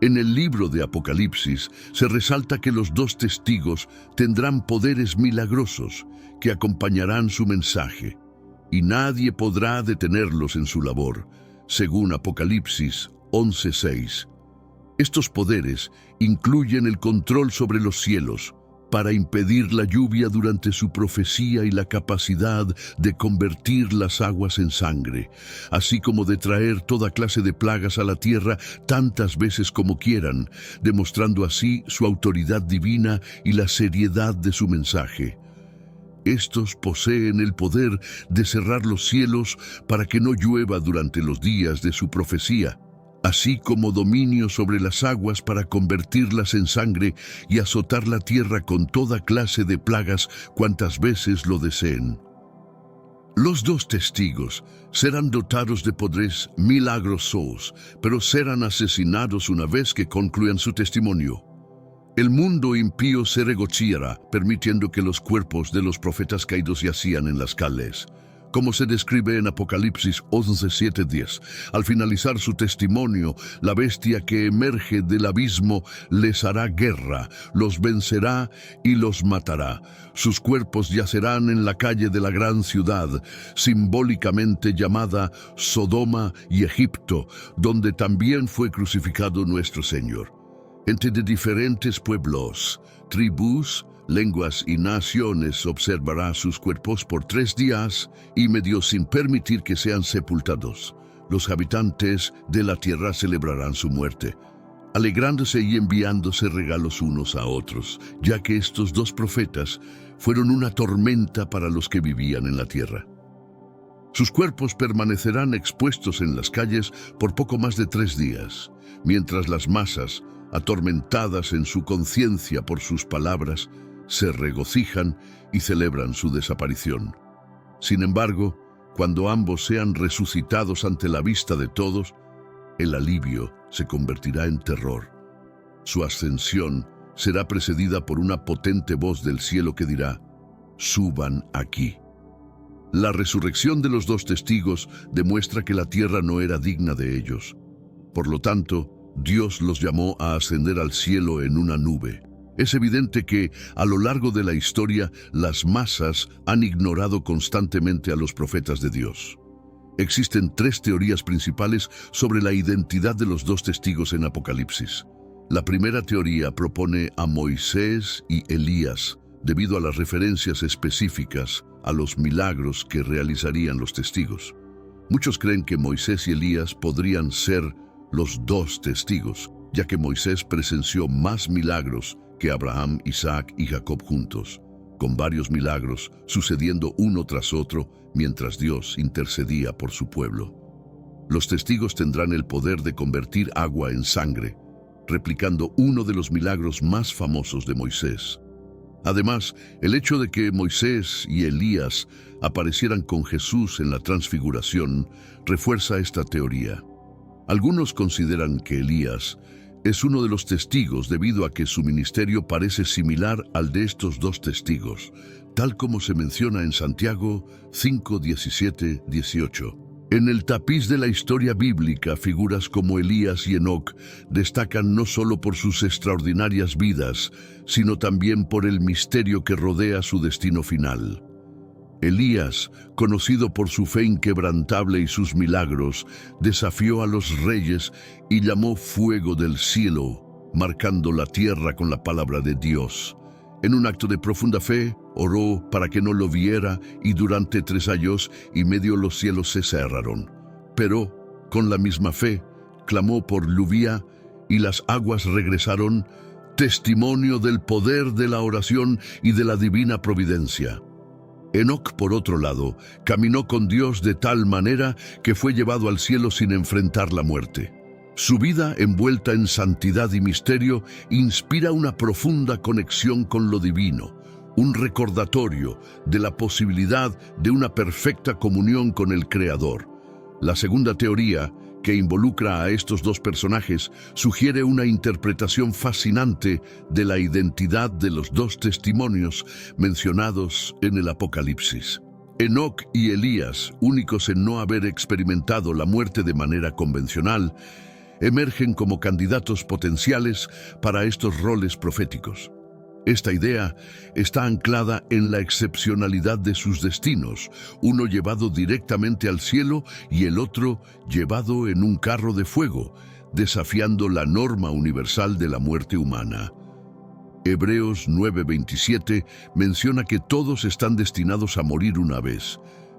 En el libro de Apocalipsis se resalta que los dos testigos tendrán poderes milagrosos que acompañarán su mensaje, y nadie podrá detenerlos en su labor, según Apocalipsis 11:6. Estos poderes incluyen el control sobre los cielos, para impedir la lluvia durante su profecía y la capacidad de convertir las aguas en sangre, así como de traer toda clase de plagas a la tierra tantas veces como quieran, demostrando así su autoridad divina y la seriedad de su mensaje. Estos poseen el poder de cerrar los cielos para que no llueva durante los días de su profecía, así como dominio sobre las aguas para convertirlas en sangre y azotar la tierra con toda clase de plagas cuantas veces lo deseen. Los dos testigos serán dotados de poderes milagrosos, pero serán asesinados una vez que concluyan su testimonio. El mundo impío se regocijará, permitiendo que los cuerpos de los profetas caídos yacían en las calles, como se describe en Apocalipsis 11:7-10. Al finalizar su testimonio, la bestia que emerge del abismo les hará guerra, los vencerá y los matará. Sus cuerpos yacerán en la calle de la gran ciudad, simbólicamente llamada Sodoma y Egipto, donde también fue crucificado nuestro Señor. Entre de diferentes pueblos, tribus, lenguas y naciones observará sus cuerpos por 3 días y medio sin permitir que sean sepultados. Los habitantes de la tierra celebrarán su muerte, alegrándose y enviándose regalos unos a otros, ya que estos dos profetas fueron una tormenta para los que vivían en la tierra. Sus cuerpos permanecerán expuestos en las calles por poco más de 3 días, mientras las masas, atormentadas en su conciencia por sus palabras, se regocijan y celebran su desaparición. Sin embargo, cuando ambos sean resucitados ante la vista de todos, el alivio se convertirá en terror. Su ascensión será precedida por una potente voz del cielo que dirá: «Suban aquí». La resurrección de los dos testigos demuestra que la tierra no era digna de ellos. Por lo tanto, Dios los llamó a ascender al cielo en una nube. Es evidente que, a lo largo de la historia, las masas han ignorado constantemente a los profetas de Dios. Existen 3 teorías principales sobre la identidad de los dos testigos en Apocalipsis. La primera teoría propone a Moisés y Elías, debido a las referencias específicas a los milagros que realizarían los testigos. Muchos creen que Moisés y Elías podrían ser los dos testigos, ya que Moisés presenció más milagros que Abraham, Isaac y Jacob juntos. con varios milagros sucediendo uno tras otro mientras Dios intercedía por su pueblo. Los testigos tendrán el poder de convertir agua en sangre, replicando uno de los milagros más famosos de Moisés. Además, el hecho de que Moisés y Elías aparecieran con Jesús en la transfiguración refuerza esta teoría. Algunos consideran que Elías es uno de los testigos debido a que su ministerio parece similar al de estos dos testigos, tal como se menciona en Santiago 5, 17, 18. En el tapiz de la historia bíblica, figuras como Elías y Enoc destacan no solo por sus extraordinarias vidas, sino también por el misterio que rodea su destino final. Elías, conocido por su fe inquebrantable y sus milagros, desafió a los reyes y llamó fuego del cielo, marcando la tierra con la palabra de Dios. En un acto de profunda fe, oró para que no lo viera y durante 3 años y medio los cielos se cerraron. Pero, con la misma fe, clamó por lluvia y las aguas regresaron, testimonio del poder de la oración y de la divina providencia. Enoc, por otro lado, caminó con Dios de tal manera que fue llevado al cielo sin enfrentar la muerte. Su vida, envuelta en santidad y misterio, inspira una profunda conexión con lo divino, un recordatorio de la posibilidad de una perfecta comunión con el Creador. La segunda teoría, que involucra a estos dos personajes, sugiere una interpretación fascinante de la identidad de los dos testimonios mencionados en el Apocalipsis. Enoc y Elías, únicos en no haber experimentado la muerte de manera convencional, emergen como candidatos potenciales para estos roles proféticos. Esta idea está anclada en la excepcionalidad de sus destinos, uno llevado directamente al cielo y el otro llevado en un carro de fuego, desafiando la norma universal de la muerte humana. Hebreos 9:27 menciona que todos están destinados a morir una vez,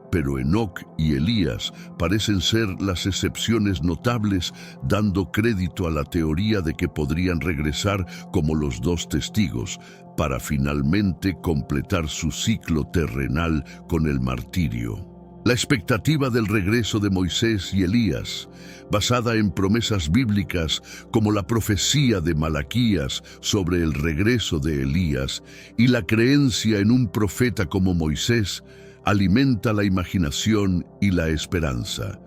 pero Enoc y Elías parecen ser las excepciones notables, dando crédito a la teoría de que podrían regresar como los dos testigos, para finalmente completar su ciclo terrenal con el martirio. La expectativa del regreso de Moisés y Elías, basada en promesas bíblicas como la profecía de Malaquías sobre el regreso de Elías y la creencia en un profeta como Moisés, alimenta la imaginación y la esperanza.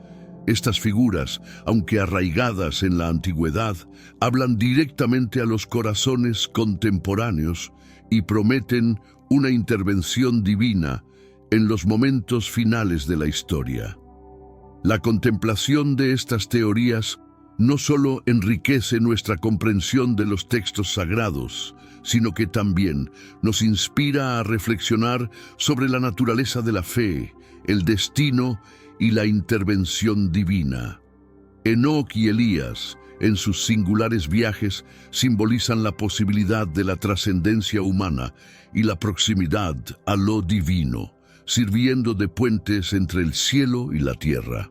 Estas figuras, aunque arraigadas en la antigüedad, hablan directamente a los corazones contemporáneos y prometen una intervención divina en los momentos finales de la historia. La contemplación de estas teorías no solo enriquece nuestra comprensión de los textos sagrados, sino que también nos inspira a reflexionar sobre la naturaleza de la fe, el destino y la intervención divina. Enoc y Elías, en sus singulares viajes, simbolizan la posibilidad de la trascendencia humana y la proximidad a lo divino, sirviendo de puentes entre el cielo y la tierra.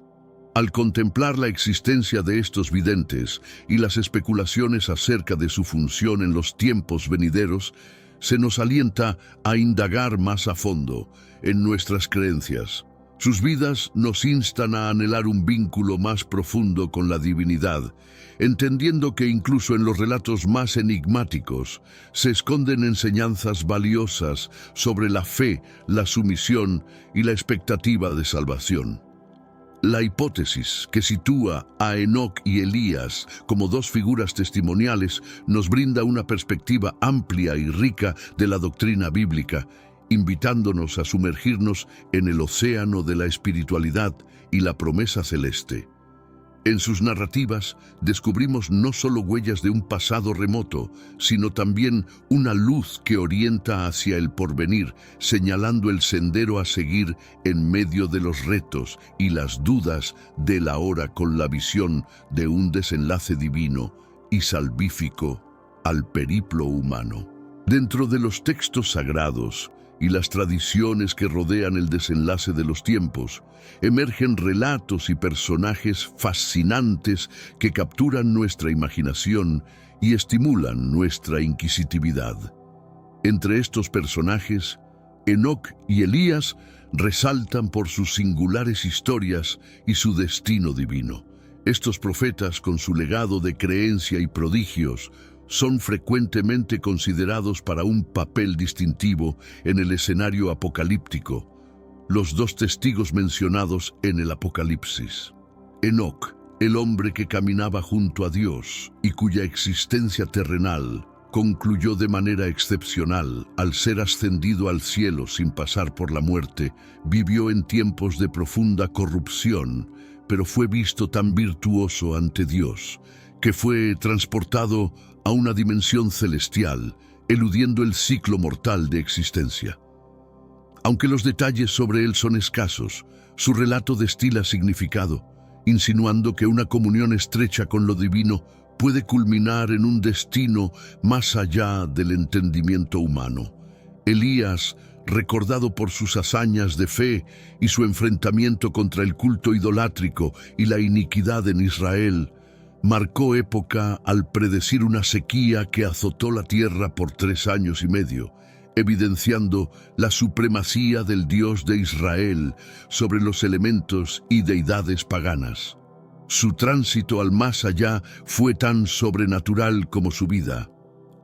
Al contemplar la existencia de estos videntes y las especulaciones acerca de su función en los tiempos venideros, se nos alienta a indagar más a fondo en nuestras creencias. Sus vidas nos instan a anhelar un vínculo más profundo con la divinidad, entendiendo que incluso en los relatos más enigmáticos se esconden enseñanzas valiosas sobre la fe, la sumisión y la expectativa de salvación. La hipótesis que sitúa a Enoc y Elías como dos figuras testimoniales nos brinda una perspectiva amplia y rica de la doctrina bíblica, invitándonos a sumergirnos en el océano de la espiritualidad y la promesa celeste. En sus narrativas descubrimos no solo huellas de un pasado remoto, sino también una luz que orienta hacia el porvenir, señalando el sendero a seguir en medio de los retos y las dudas del ahora, con la visión de un desenlace divino y salvífico al periplo humano. Dentro de los textos sagrados y las tradiciones que rodean el desenlace de los tiempos, emergen relatos y personajes fascinantes que capturan nuestra imaginación y estimulan nuestra inquisitividad. Entre estos personajes Enoc y Elías resaltan por sus singulares historias y su destino divino. Estos profetas, con su legado de creencia y prodigios, son frecuentemente considerados para un papel distintivo en el escenario apocalíptico, los dos testigos mencionados en el Apocalipsis. Enoc, el hombre que caminaba junto a Dios y cuya existencia terrenal concluyó de manera excepcional al ser ascendido al cielo sin pasar por la muerte, vivió en tiempos de profunda corrupción, pero fue visto tan virtuoso ante Dios, que fue transportado a una dimensión celestial, eludiendo el ciclo mortal de existencia. Aunque los detalles sobre él son escasos, su relato destila significado, insinuando que una comunión estrecha con lo divino puede culminar en un destino más allá del entendimiento humano. Elías, recordado por sus hazañas de fe y su enfrentamiento contra el culto idolátrico y la iniquidad en Israel, marcó época al predecir una sequía que azotó la tierra por 3 años y medio, evidenciando la supremacía del Dios de Israel sobre los elementos y deidades paganas. Su tránsito al más allá fue tan sobrenatural como su vida.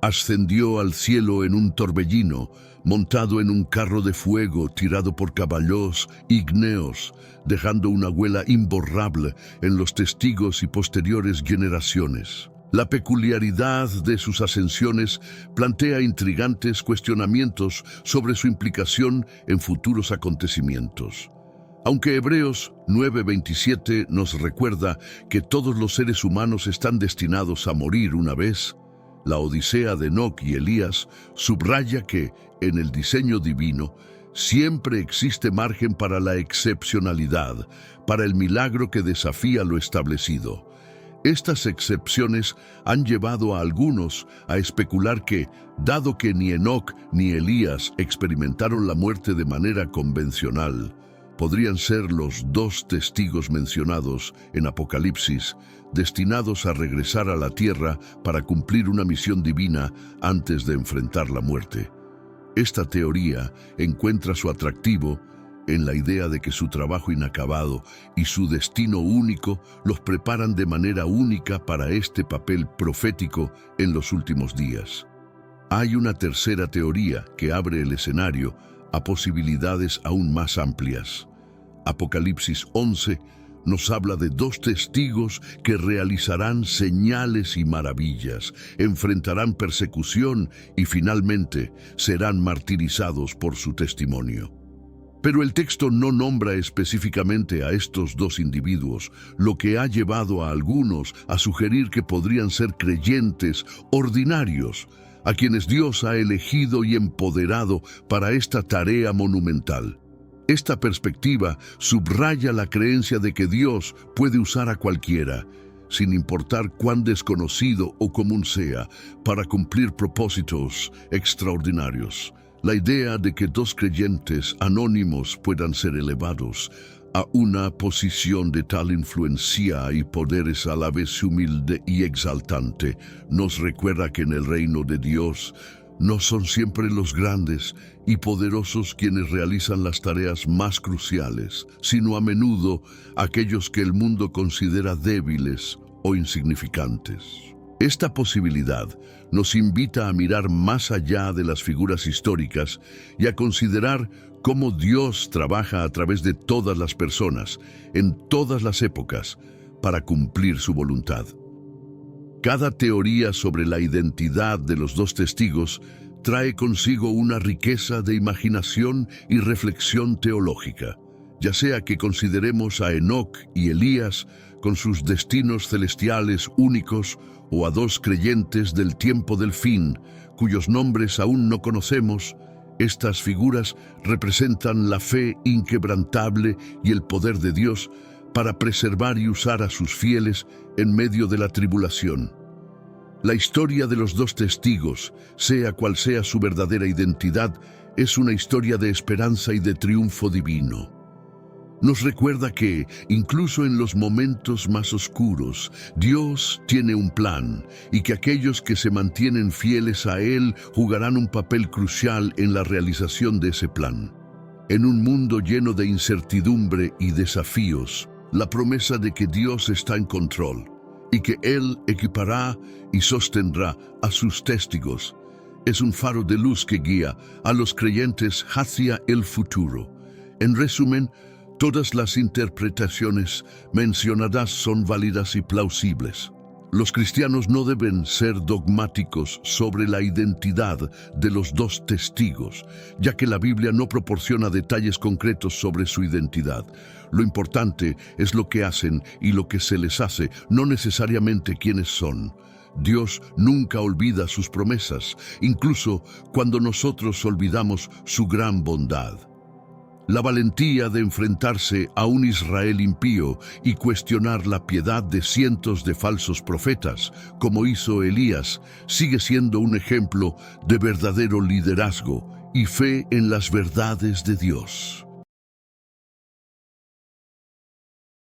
Ascendió al cielo en un torbellino, montado en un carro de fuego tirado por caballos ígneos, dejando una huella imborrable en los testigos y posteriores generaciones. La peculiaridad de sus ascensiones plantea intrigantes cuestionamientos sobre su implicación en futuros acontecimientos. Aunque Hebreos 9:27 nos recuerda que todos los seres humanos están destinados a morir una vez, la Odisea de Enoc y Elías subraya que, en el diseño divino, siempre existe margen para la excepcionalidad, para el milagro que desafía lo establecido. Estas excepciones han llevado a algunos a especular que, dado que ni Enoc ni Elías experimentaron la muerte de manera convencional, podrían ser los 2 testigos mencionados en Apocalipsis, destinados a regresar a la tierra para cumplir una misión divina antes de enfrentar la muerte. Esta teoría encuentra su atractivo en la idea de que su trabajo inacabado y su destino único los preparan de manera única para este papel profético en los últimos días. Hay una tercera teoría que abre el escenario a posibilidades aún más amplias. Apocalipsis 11 nos habla de 2 testigos que realizarán señales y maravillas, enfrentarán persecución y finalmente serán martirizados por su testimonio. Pero el texto no nombra específicamente a estos 2 individuos, lo que ha llevado a algunos a sugerir que podrían ser creyentes ordinarios, a quienes Dios ha elegido y empoderado para esta tarea monumental. Esta perspectiva subraya la creencia de que Dios puede usar a cualquiera, sin importar cuán desconocido o común sea, para cumplir propósitos extraordinarios. La idea de que 2 creyentes anónimos puedan ser elevados a una posición de tal influencia y poderes a la vez humilde y exaltante nos recuerda que en el reino de Dios no son siempre los grandes y poderosos quienes realizan las tareas más cruciales, sino a menudo aquellos que el mundo considera débiles o insignificantes. Esta posibilidad nos invita a mirar más allá de las figuras históricas y a considerar cómo Dios trabaja a través de todas las personas, en todas las épocas, para cumplir su voluntad. Cada teoría sobre la identidad de los 2 testigos trae consigo una riqueza de imaginación y reflexión teológica, ya sea que consideremos a Enoc y Elías con sus destinos celestiales únicos o a 2 creyentes del tiempo del fin, cuyos nombres aún no conocemos. Estas figuras representan la fe inquebrantable y el poder de Dios para preservar y usar a sus fieles en medio de la tribulación. La historia de los 2 testigos, sea cual sea su verdadera identidad, es una historia de esperanza y de triunfo divino. Nos recuerda que, incluso en los momentos más oscuros, Dios tiene un plan y que aquellos que se mantienen fieles a Él jugarán un papel crucial en la realización de ese plan. En un mundo lleno de incertidumbre y desafíos, la promesa de que Dios está en control y que Él equipará y sostendrá a sus testigos es un faro de luz que guía a los creyentes hacia el futuro. En resumen, todas las interpretaciones mencionadas son válidas y plausibles. Los cristianos no deben ser dogmáticos sobre la identidad de los dos testigos, ya que la Biblia no proporciona detalles concretos sobre su identidad. Lo importante es lo que hacen y lo que se les hace, no necesariamente quiénes son. Dios nunca olvida sus promesas, incluso cuando nosotros olvidamos su gran bondad. La valentía de enfrentarse a un Israel impío y cuestionar la piedad de cientos de falsos profetas, como hizo Elías, sigue siendo un ejemplo de verdadero liderazgo y fe en las verdades de Dios.